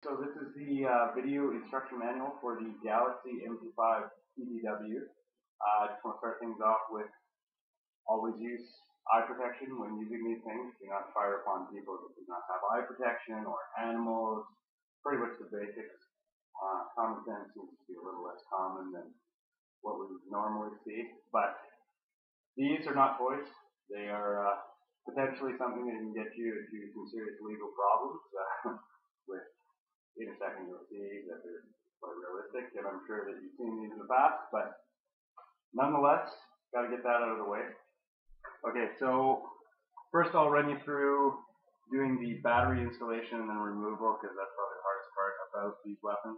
So this is the video instruction manual for the Galaxy Mp5 PDW. Just want to start things off with always use eye protection when using these things. Do not fire upon people that do not have eye protection or animals. Pretty much the basics. Common sense seems to be a little less common than what we would normally see. But these are not toys. They are potentially something that can get you into some serious legal problems with in a second you'll see that they're quite realistic, and I'm sure that you've seen these in the past, but nonetheless, got to get that out of the way. Okay, so first I'll run you through doing the battery installation and then removal, because that's probably the hardest part about these weapons.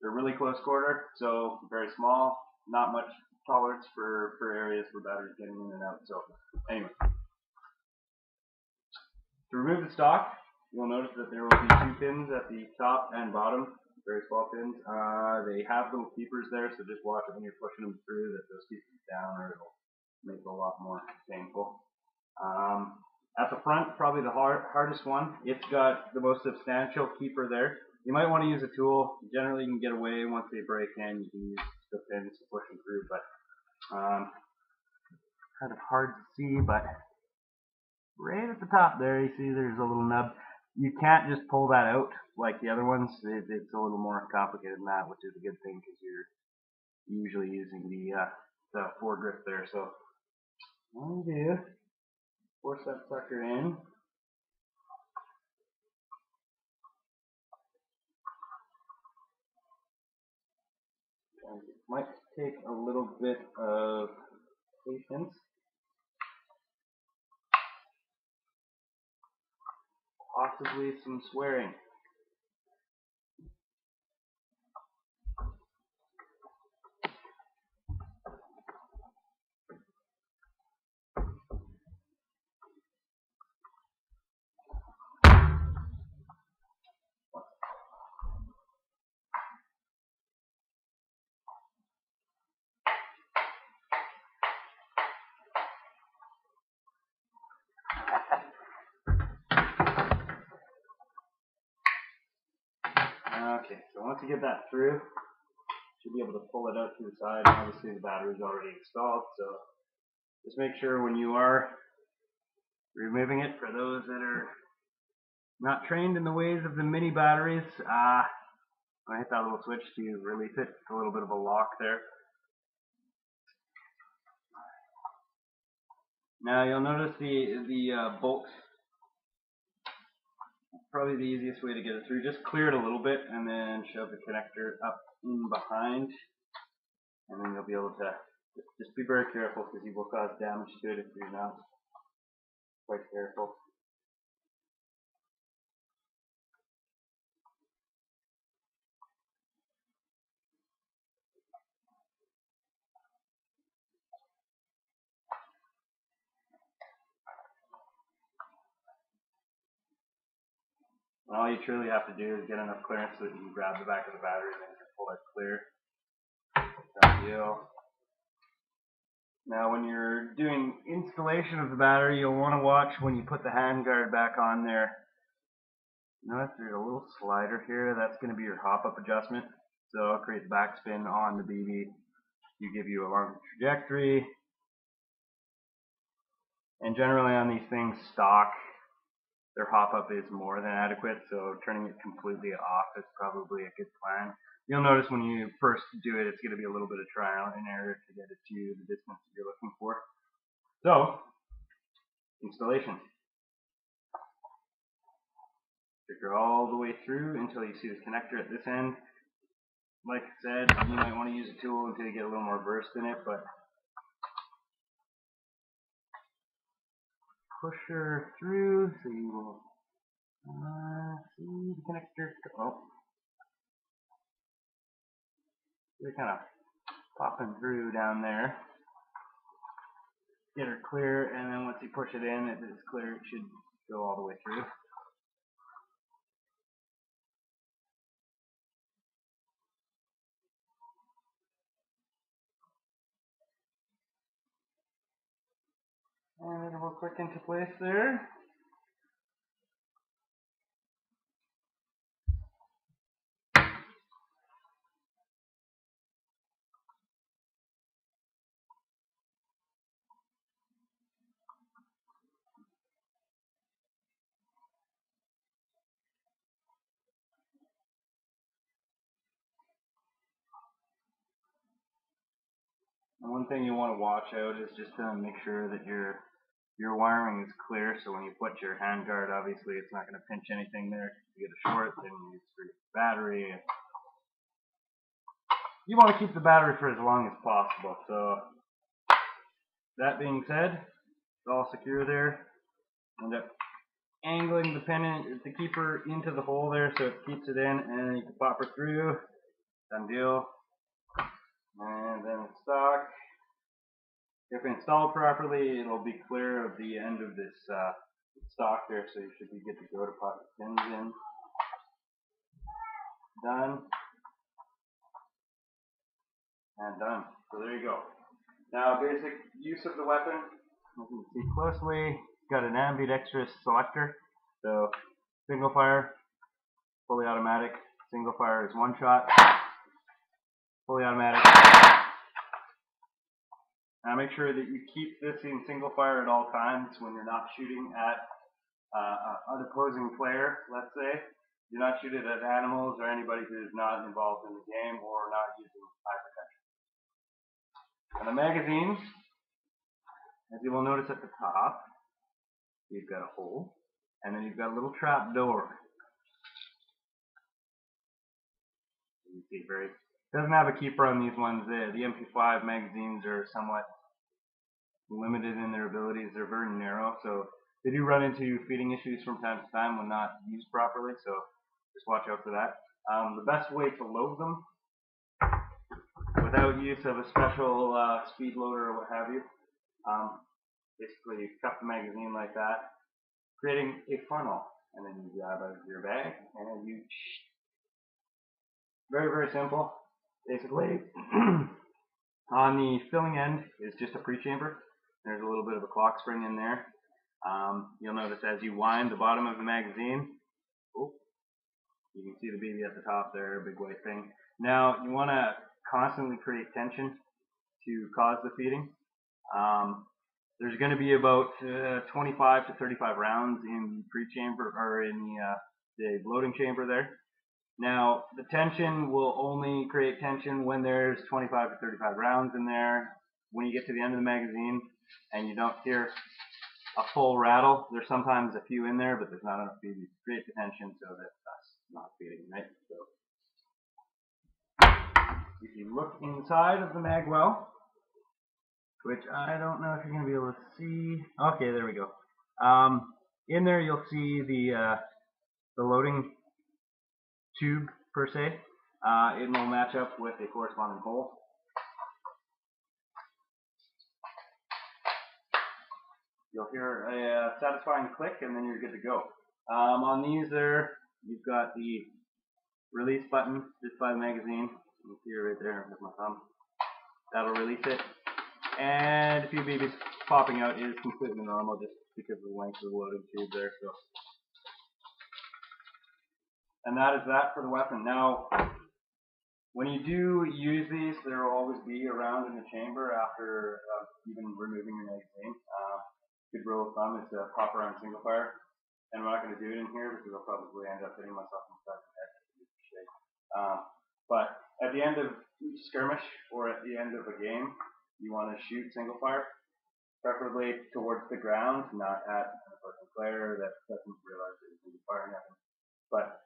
They're really close quarter, so very small, not much tolerance for areas where batteries getting in and out. So anyway, to remove the stock, you'll notice that there will be two pins at the top and bottom, very small pins. They have little keepers there, so just watch it when you're pushing them through that those keep them down, or it'll make it a lot more painful. At the front, probably the hardest one. It's got the most substantial keeper there. You might want to use a tool. Generally, you can get away once they break in. You can use the pins to push them through, but kind of hard to see. But right at the top there, you see there's a little nub. You can't just pull that out like the other ones. It's a little more complicated than that, which is a good thing because you're usually using the foregrip there. So all you do, force that sucker in. And it might take a little bit of patience. Possibly some swearing. Okay, so once you get that through, you should be able to pull it out to the side. Obviously the battery's already installed, so just make sure when you are removing it, for those that are not trained in the ways of the mini batteries, when I hit that little switch to release it, it's a little bit of a lock there. Now you'll notice the bolt. Probably the easiest way to get it through. Just clear it a little bit and then shove the connector up in behind, and then you'll be able to just be very careful because you will cause damage to it if you're not quite careful. And all you truly have to do is get enough clearance so that you can grab the back of the battery and then you can pull it clear. Done deal. Now when you're doing installation of the battery, you'll want to watch when you put the handguard back on there. Notice there's a little slider here. That's going to be your hop-up adjustment. So it'll create backspin on the BB. You give you a longer trajectory. And generally on these things, stock, their hop-up is more than adequate, so turning it completely off is probably a good plan. You'll notice when you first do it, it's going to be a little bit of trial and error to get it to the distance that you're looking for. So, installation. Trigger all the way through until you see the connector at this end. Like I said, you might want to use a tool until you get a little more burst in it, but push her through so you will see the connector. Oh, they're kind of popping through down there. Get her clear, and then once you push it in, if it's clear, it should go all the way through. And it will click into place there. And one thing you want to watch out is just to make sure that your wiring is clear, so when you put your hand guard, obviously it's not going to pinch anything there. If you get a short, then you screw the battery. You want to keep the battery for as long as possible. So that being said, it's all secure there. End up angling the pin, the keeper into the hole there so it keeps it in, and then you can pop her through. Done deal. And then it's stock. If installed properly, it'll be clear of the end of this stock there, so you should be good to go to pop the pins in. Done. And done. So there you go. Now, basic use of the weapon, as you can see closely, it's got an ambidextrous selector. So single fire, fully automatic. Single fire is one shot, fully automatic. Now make sure that you keep this in single fire at all times when you're not shooting at an opposing player, let's say. Do not shoot it at animals or anybody who is not involved in the game or not using eye protection. And the magazine, as you will notice at the top, you've got a hole, and then you've got a little trap door. You can see it doesn't have a keeper on these ones. The Mp5 magazines are somewhat limited in their abilities. They're very narrow, so they do run into feeding issues from time to time when not used properly, so just watch out for that. The best way to load them without use of a special speed loader or what have you, basically you cup the magazine like that, creating a funnel, and then you grab out of your bag and you very, very simple. Basically on the filling end is just a pre-chamber. There's a little bit of a clock spring in there. You'll notice as you wind the bottom of the magazine, you can see the BB at the top there, big white thing. Now you want to constantly create tension to cause the feeding. There's going to be about 25 to 35 rounds in the pre-chamber or in the loading chamber there. Now the tension will only create tension when there's 25 to 35 rounds in there. When you get to the end of the magazine and you don't hear a full rattle, there's sometimes a few in there, but there's not enough BB to create the tension, so that's not feeding, right? So if you look inside of the mag well, which I don't know if you're going to be able to see. Okay, there we go. In there you'll see the loading tube per se. It will match up with a corresponding hole. You'll hear a satisfying click, and then you're good to go. On these there, you've got the release button just by the magazine. You can see it right there with my thumb. That'll release it. And a few BBs popping out is completely normal just because of the length of the loading tube there. So, and that is that for the weapon. Now, when you do use these, there will always be a round in the chamber after even removing your magazine. Good rule of thumb is to pop around single fire. And I'm not going to do it in here because I'll probably end up hitting myself in the side of the head. But at the end of each skirmish or at the end of a game, you want to shoot single fire, preferably towards the ground, not at an opposing player that doesn't realize that you're firing at them. But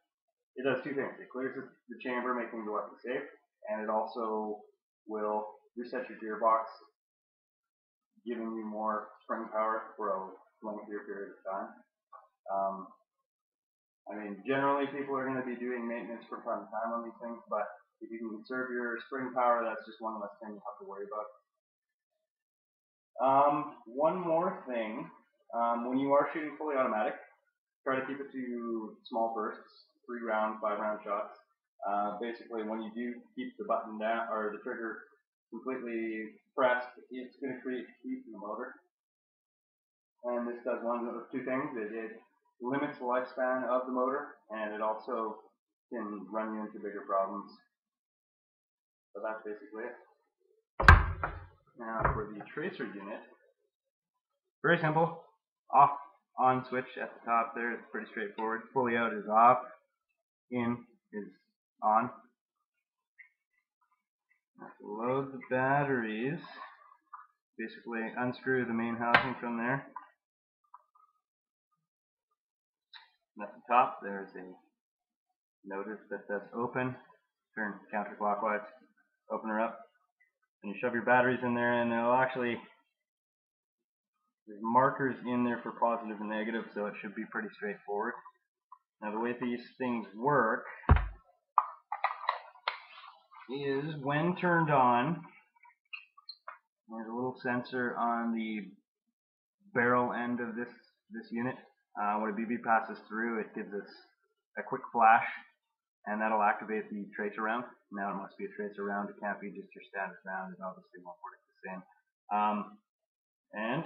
it does two things. It clears the chamber, making the weapon safe, and it also will reset your gearbox, giving you more spring power for a lengthier period of time. I mean, generally people are going to be doing maintenance from time to time on these things, but if you can conserve your spring power, that's just one less thing you have to worry about. One more thing, when you are shooting fully automatic, try to keep it to small bursts, 3 round, 5 round shots. Basically, when you do keep the button down or the trigger completely pressed, it's going to create heat in the motor. And this does one of 2 things. It limits the lifespan of the motor, and it also can run you into bigger problems. So that's basically it. Now for the tracer unit, very simple. Off, on switch at the top there. It's pretty straightforward. Fully out is off. In is on. Let's load the batteries. basically unscrew the main housing from there. And at the top, there's a notice that says open. Turn counterclockwise, open her up, and you shove your batteries in there, and it'll actually, there's markers in there for positive and negative, so it should be pretty straightforward. Now the way these things work is when turned on, there's a little sensor on the barrel end of this unit. When a BB passes through, it gives us a quick flash, and that'll activate the tracer round. Now it must be a tracer round, it can't be just your standard round, it obviously won't work the same. And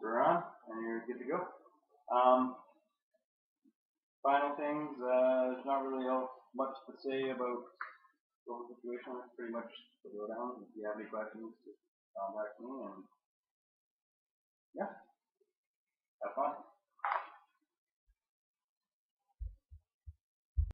we're on, and you're good to go. Final things, there's not really much to say about the whole situation. It's pretty much the lowdown. If you have any questions, just contact me, and yeah, have fun.